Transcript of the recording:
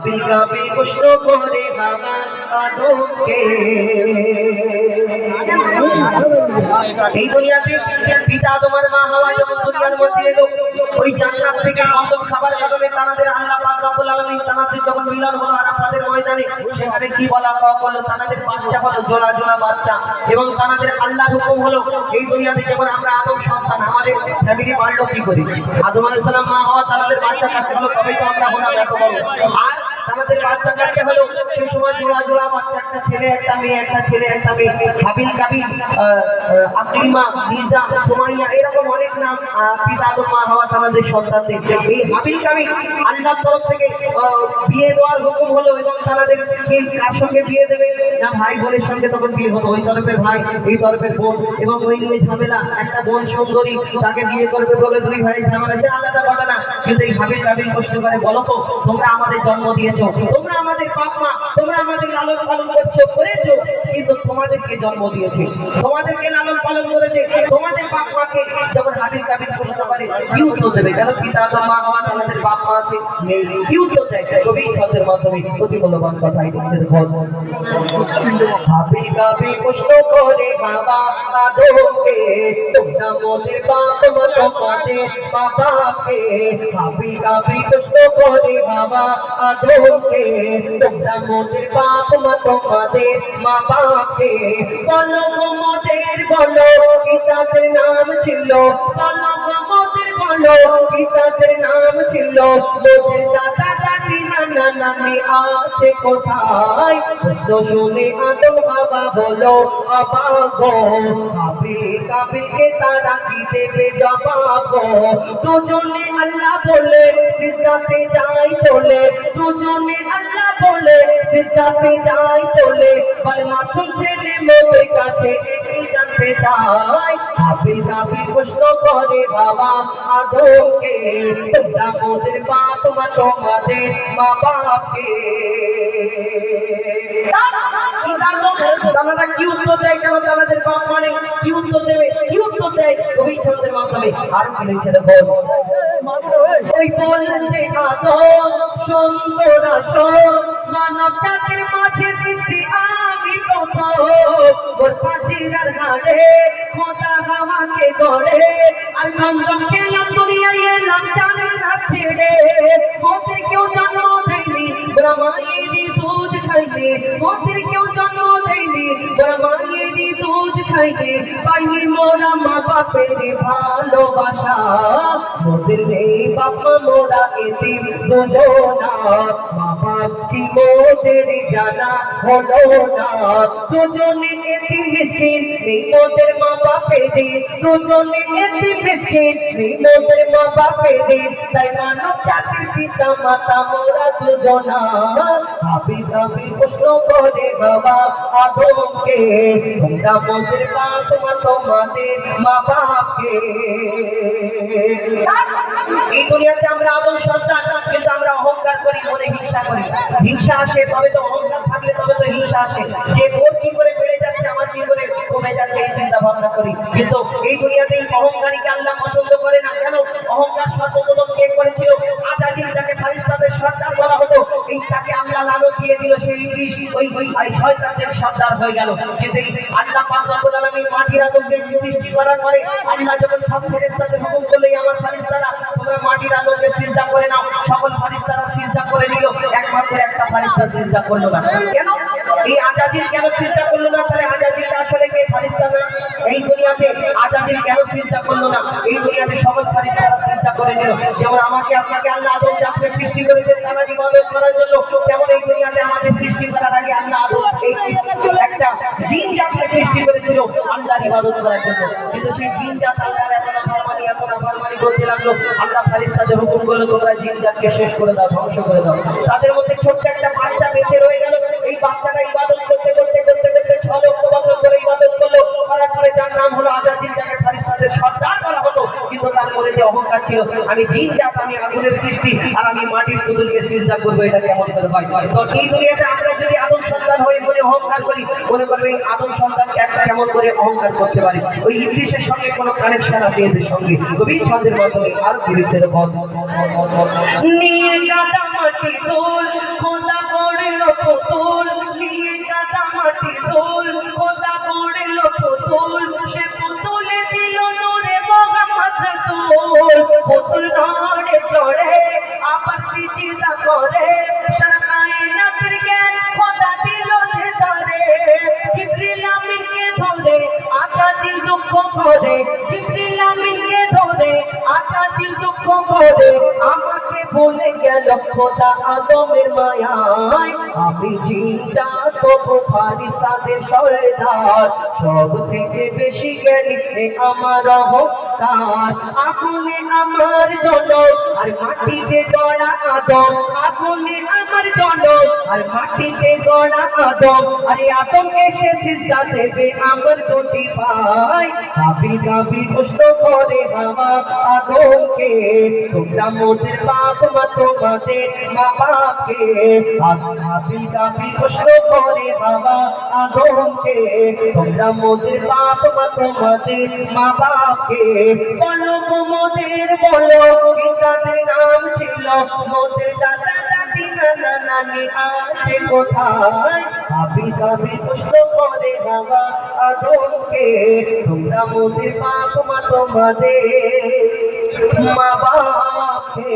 বিকাবি প্রশ্ন করে বাবা আদমকে এই দুনিয়াতে পিতা তোমার মা হাওয়া যখন দুনিয়ার মধ্যে এলো ওই জান্নাত থেকে আদম খাবার কারণে তাদের আল্লাহ পাক রব্বুল আলামিন তাদের যখন মিলন হলো আরাফাতের ময়দানে সেখানে কি বলা হলো তাদের বাচ্চা হলো জোড়া জোড়া বাচ্চা এবং তাদের আল্লাহ হুকুম হলো এই দুনিয়াতে যেমন আমরা আদম সন্তান আমাদের ফ্যামিলি বাড়লো কি করি আদম আলাইহিস সালাম মা হাওয়া তাদের বাচ্চা কাচ্চা হলো তবেই তো আমরা হলাম এত বড় আর তাদের বাচ্চা কাচ্চা হলো সেই সময় জোড়া জোড়া বাচ্চা একটা ছেলে একটা মেয়ে একটা ছেলে একটা মেয়ে হাবিল কাবিল আকলিমা লিজা সুমাইয়া এরকম অনেক নাম পিতা আদম মা হাওয়া তাদের সন্তানদের এই হাবিল কাবিল আল্লাহর তরফ থেকে বিয়ে দেওয়ার হুকুম হলো এবং তাদের কে কার সঙ্গে বিয়ে দেবে না ভাই বোনের সঙ্গে তখন বিয়ে হতো ওই তরফের ভাই এই তরফের বোন এবং ওই নিয়ে ঝামেলা একটা বোন সুন্দরী তাকে বিয়ে করবে বলে দুই ভাই ঝামেলা সে আলাদা ঘটনা কিন্তু এই হাবিল কাবিল প্রশ্ন করে বলো তো তোমরা আমাদের জন্ম দিয়েছো তোমরা আমাদের বাপ মা তোমরা আমাদের লালন পালন করেছো কিন্তু তোমাদেরকে জন্ম দিয়েছে তোমাদেরকে লালন পালন করেছে তোমাদের বাপ মাকে যখন হাবিল কাবিল প্রশ্ন করে কি উত্তর দেবে কেন পিতা আদম মা হাওয়া তাদের বাপ মা আছে নেই কি উত্তর দেয় কবি ছন্দের মাধ্যমে অতি মূল্যবান কথাই দিচ্ছে দেখুন হাবিল কাবিল প্রশ্ন করে বাবা আদমকে তোমরা মোদের বাপ মা তোমাদের বাবাকে হাবিল কাবিল প্রশ্ন করে বাবা আদমকে তোমরা মোদের বাপ মা তোমাদের মা বাপকে বলো মোদের বলো কি তাদের নাম ছিল বলো মোদের বলো কি তাদের নাম ছিল মোদের দাদা দাদি নানা নানি আছে কোথায় প্রশ্ন শুনে আদম হাওয়া বলো অবাক হাবিল কাবিলকে তারা কি দেবে জবাব দুজনে আল্লাহ বলে সিজদাতে যায় চলে দুজনে আল্লাহ বলে সিজদাতে যায় চলে বল মাসুম ছেলে মোদের কাছে জানতে চায় হাবিল কাবিল প্রশ্ন করে বাবা আদমকে তোমরা মোদের বাপ মা তোমাদের মা বাপকে তারা কি উত্তর দেয় কেন তাদের বাপ মানে কি উত্তর দেবে কি উত্তর দেয় ওই ছন্দের মাধ্যমে আর কি লিখছে দেখো ওই বলছে আদম সুন্দর আসর মানব জাতির মাঝে সৃষ্টি আমি প্রথম ওর পাজিরার হাড়ে খোদা হাওয়াকে গড়ে আর নন্দন খেলাম দুনিয়ায় এলাম জান্নাত ছেড়ে ওদের কেউ জন্ম দেয়নি ওরা মায়েরই দুধ খাইনি ওদের কেউ জন্ম দেয়নি ওরা মায়েরই দুধ খাইনি পাইনি মোরা মা বাপের ভালোবাসা মোদের নেই বাপ মোরা এতিম দুজনা মা বাপ কি মোদের জানা হলো না দুজনে এতিম মিসকিন নেই মোদের মা বাপের দুজনে এতিম মিসকিন নেই মোদের মা বাপের তাই মানব জাতির পিতা মাতা মোরা দুজনা হাবিল কাবিল প্রশ্ন করে বাবা আদমকে তোমরা মোদের বাপ মা তোমাদের মা বাপকে এই দুনিয়াতে আমরা আদম সন্তান কিন্তু আমরা অহংকার করি মনে হিংসা করি হিংসা আসে তবে তো অহংকার থাকলে তবে তো হিংসা আসে যে ওর কি করে বেড়ে যাচ্ছে আমার কি করে কমে যাচ্ছে এই চিন্তা ভাবনা করি কিন্তু এই দুনিয়াতে এই অহংকারীকে আল্লাহ পছন্দ করে না কেন অহংকার সর্বপ্রথম কে করেছিল আজাজিল যাকে ফারিস্তাদের সর্দার বলা হতো এই তাকে আল্লাহ লানত দিয়ে দিল সেই ইবলিস ওই শয়তানদের সর্দার হয়ে গেল কিন্তু আল্লাহ পাক রব্বুল আলামিন মাটির আদমকে সৃষ্টি করার পরে আল্লাহ যখন সব ফেরেশতাদের হুকুম করলেন আমার ফারিস্তারা তোমরা মাটির আদমকে সিজদা করে নাও সকল ফারিস্তারা সিজদা করে নিল একমাত্র একটা ফারিস্তা সিজদা করলো না কেন এই আজাজিল কেন সিজদা করলো না তাহলে আজাজিলটা আসলে কে ফারিস্তা না এই দুনিয়াতে আজাজিল কেন সিজদা করলো না এই দুনিয়াতে সকল ফারিস্তারা সিজদা করে নিল যেমন আমাকে আপনাকে আল্লাহ আদম জাতকে সৃষ্টি করেছেন তারা ইবাদত করার জন্য তেমন এই দুনিয়াতে আমাদের সৃষ্টি করার আগে আল্লাহ আদম একটা জিন জাতকে সৃষ্টি করেছিল আল্লাহর ইবাদত করার জন্য কিন্তু সেই জিন জাত আল্লাহর এত নাফরমানি করতে লাগলো আল্লাহ ফারিস্তাদের হুকুম করলো তোমরা জিন জাতকে শেষ করে দাও ধ্বংস করে দাও তাদের মধ্যে ছোট্ট একটা বাচ্চা বেঁচে রয়ে গেল এই বাচ্চাটা ইবাদত করতে করতে করতে করতে 6 লক্ষ বছর ধরে ইবাদত করলো করার পরে যার নাম হলো আজাজিল যাকে ফারিস্তাদের সর্দার বলা হতো কিন্তু তার মনে যে অহংকার ছিল আমি জিন জাত আমি আগুনের সৃষ্টি আর আমি মাটির পুতুলকে সিজদা করবো এটা কেমন করে হয় তো এই দুনিয়াতে আমরা যদি আদম সন্তান হয়ে মনে অহংকার করি মনে করবে এই আদম সন্তানকে কেমন করে অহংকার করতে পারি ওই ইবলিসের সঙ্গে কোনো কানেকশন আছে এদের সঙ্গে কবি ছন্দের মাধ্যমে আর কি লিখছে দেখো নিয়ে গাদা মাটি তোল গেল খোদা আদমের মায়ায়, আমি জিন্দা তবু ফারিস্তাদের সরদার, সব থেকে বেশি জ্ঞানী আমার অহংকার। আগুনে আমার জনম আর মাটিতে গড়া আদম, আগুনে আমার জনম আর মাটিতে গড়া আদম, আরে আদমকে সে সিজদা দেবে আমার দুটি ভাই। হাবিল কাবিল প্রশ্ন করে হাওয়া আদমকে, তোমরা মোদের বাপ মা তোমাদের মা বাপকে। হাবিল কাবিল প্রশ্ন করে হাওয়া আদমকে, তোমরা মোদের বাপ মা তোমাদের মা বাপকে। বলো গো মোদের বলো কি তাদের নাম ছিল, মোদের দাদা দাদি নানা নানি আছে কোথায়? হাবিল কাবিল প্রশ্ন করে হাওয়া আদমকে, তোমরা মোদের বাপ মা তোমাদের মা বাপকে।